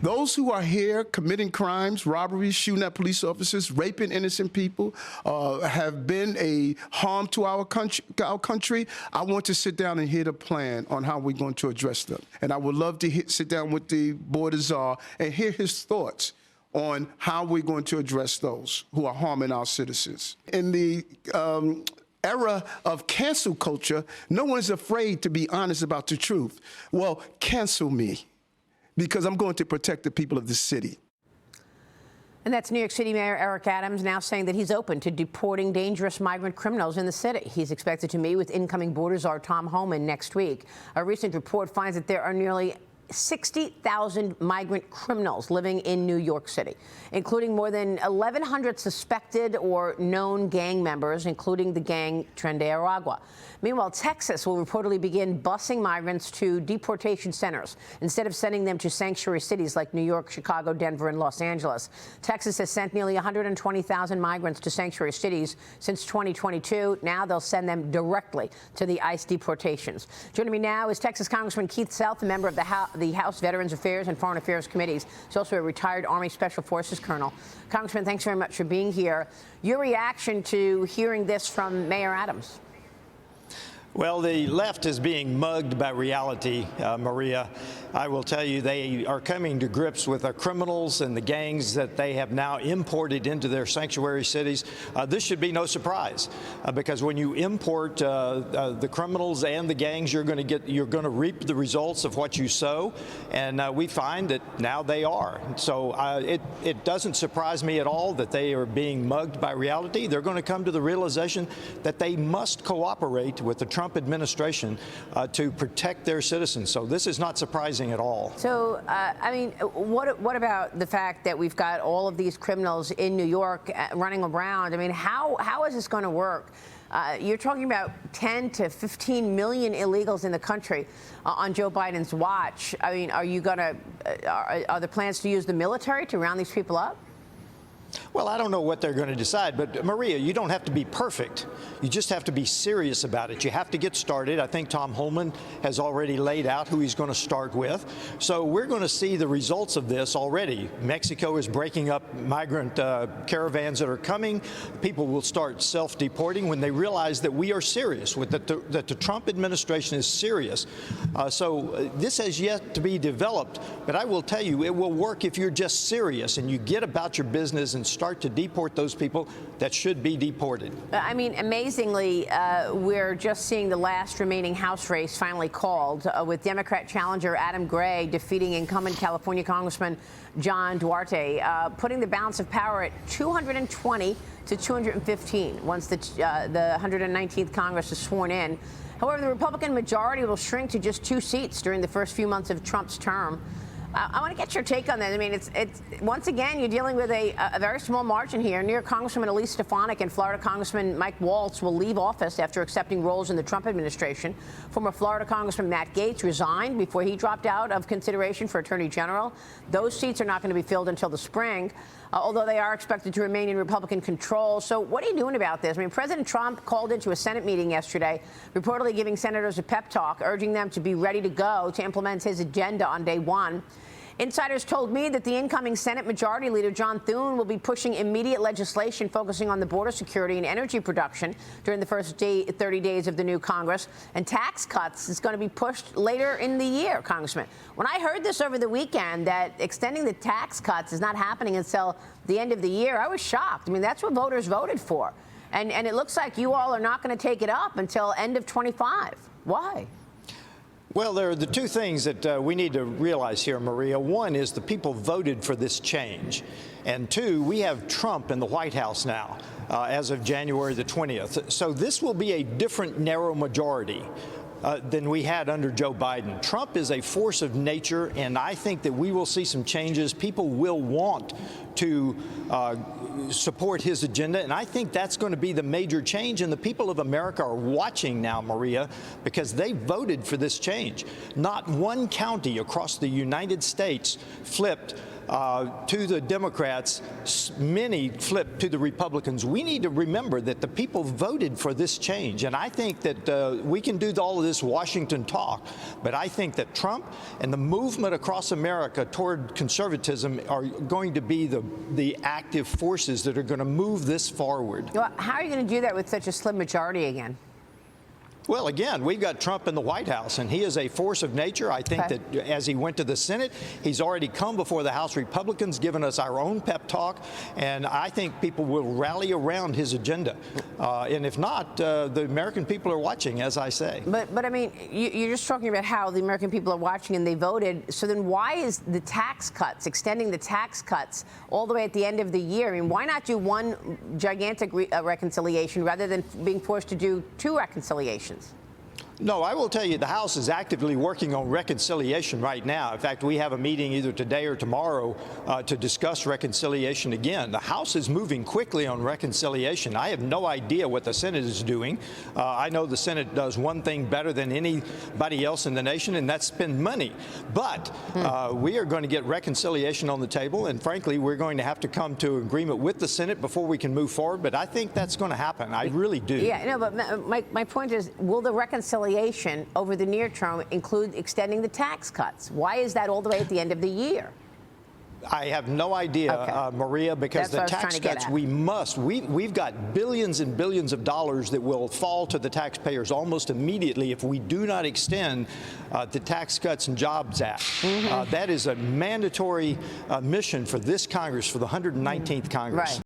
Those who are here committing crimes, robberies, shooting at police officers, raping innocent people, have been a harm to our country. I want to sit down and hear the plan on how we're going to address them. And I would love to sit down with the Board of Czar and hear his thoughts on how we're going to address those who are harming our citizens. In the era of cancel culture, no one's afraid to be honest about the truth. Well, cancel me, because I'm going to protect the people of the city. And that's New York City Mayor Eric Adams now saying that he's open to deporting dangerous migrant criminals in the city. He's expected to meet with incoming Border Czar Tom Homan next week. A recent report finds that there are nearly 60,000 migrant criminals living in New York City, including more than 1,100 suspected or known gang members, including the gang Tren de Aragua. Meanwhile, Texas will reportedly begin busing migrants to deportation centers instead of sending them to sanctuary cities like New York, Chicago, Denver, and Los Angeles. Texas has sent nearly 120,000 migrants to sanctuary cities since 2022. Now they'll send them directly to the ICE deportations. Joining me now is Texas Congressman Keith Self, a member of the House Veterans Affairs and Foreign Affairs Committees. He's also a retired Army Special Forces colonel. Congressman, thanks very much for being here. Your reaction to hearing this from Mayor Adams? Well, the left is being mugged by reality, Maria. I will tell you, they are coming to grips with the criminals and the gangs that they have now imported into their sanctuary cities. This should be no surprise, because when you import the criminals and the gangs, you're going to reap the results of what you sow, and we find that now they are. So it doesn't surprise me at all that they are being mugged by reality. They're going to come to the realization that they must cooperate with the Trump administration to protect their citizens. So this is not surprising at all. So, I mean, what about the fact that we've got all of these criminals in New York running around? I mean, how is this going to work? You're talking about 10 to 15 million illegals in the country on Joe Biden's watch. I mean, are there plans to use the military to round these people up? Well, I don't know what they're going to decide, but Maria, you don't have to be perfect. You just have to be serious about it. You have to get started. I think Tom Homan has already laid out who he's going to start with. So we're going to see the results of this already. Mexico is breaking up migrant caravans that are coming. People will start self-deporting when they realize that we are serious, that the Trump administration is serious. So this has yet to be developed, but I will tell you, it will work if you're just serious and you get about your business and start to deport those people that should be deported. I mean, amazingly, we're just seeing the last remaining House race finally called, with Democrat challenger Adam Gray defeating incumbent California Congressman John Duarte, putting the balance of power at 220 to 215 once the 119th Congress is sworn in. However, the Republican majority will shrink to just 2 seats during the first few months of Trump's term. I want to get your take on that. I mean, it's once again, you're dealing with a very small margin here. New York Congresswoman Elise Stefanik and Florida Congressman Mike Waltz will leave office after accepting roles in the Trump administration. Former Florida Congressman Matt Gaetz resigned before he dropped out of consideration for Attorney General. Those seats are not going to be filled until the spring, although they are expected to remain in Republican control. So what are you doing about this? I mean, President Trump called into a Senate meeting yesterday, reportedly giving senators a pep talk, urging them to be ready to go to implement his agenda on day one. Insiders told me that the incoming Senate Majority Leader John Thune will be pushing immediate legislation focusing on the border security and energy production during the first 30 days of the new Congress. And tax cuts is going to be pushed later in the year, Congressman. When I heard this over the weekend, that extending the tax cuts is not happening until the end of the year, I was shocked. I mean, that's what voters voted for. And it looks like you all are not going to take it up until end of 25. Why? Well, there are the two things that we need to realize here, Maria. One is the people voted for this change. And two, we have Trump in the White House now as of January the 20th. So this will be a different narrow majority than we had under Joe Biden. Trump is a force of nature, and I think that we will see some changes. People will want to support his agenda, and I think that's going to be the major change. And the people of America are watching now, Maria, because they voted for this change. Not one county across the United States flipped to the Democrats, many flipped to the Republicans. We need to remember that the people voted for this change. And I think that we can do all of this Washington talk, but I think that Trump and the movement across America toward conservatism are going to be the active forces that are going to move this forward. Well, how are you going to do that with such a slim majority again? Well, again, we've got Trump in the White House, and he is a force of nature. I think that as he went to the Senate, he's already come before the House Republicans, given us our own pep talk, and I think people will rally around his agenda. And if not, the American people are watching, as I say. But I mean, you're just talking about how the American people are watching and they voted. So then why is the tax cuts, extending the tax cuts all the way at the end of the year? I mean, why not do one gigantic reconciliation rather than being forced to do two reconciliations? No, I will tell you, the House is actively working on reconciliation right now. In fact, we have a meeting either today or tomorrow to discuss reconciliation again. The House is moving quickly on reconciliation. I have no idea what the Senate is doing. I know the Senate does one thing better than anybody else in the nation, and that's spend money. But we are going to get reconciliation on the table, and frankly, we're going to have to come to agreement with the Senate before we can move forward. But I think that's going to happen. I really do. Yeah, no, but my point is, will the reconciliation over the near term include extending the tax cuts? Why is that all the way at the end of the year? I have no idea, Maria, because the tax cuts we've got billions and billions of dollars that will fall to the taxpayers almost immediately if we do not extend the Tax Cuts and Jobs Act. That is a mandatory mission for this Congress, for the 119th Congress. Right.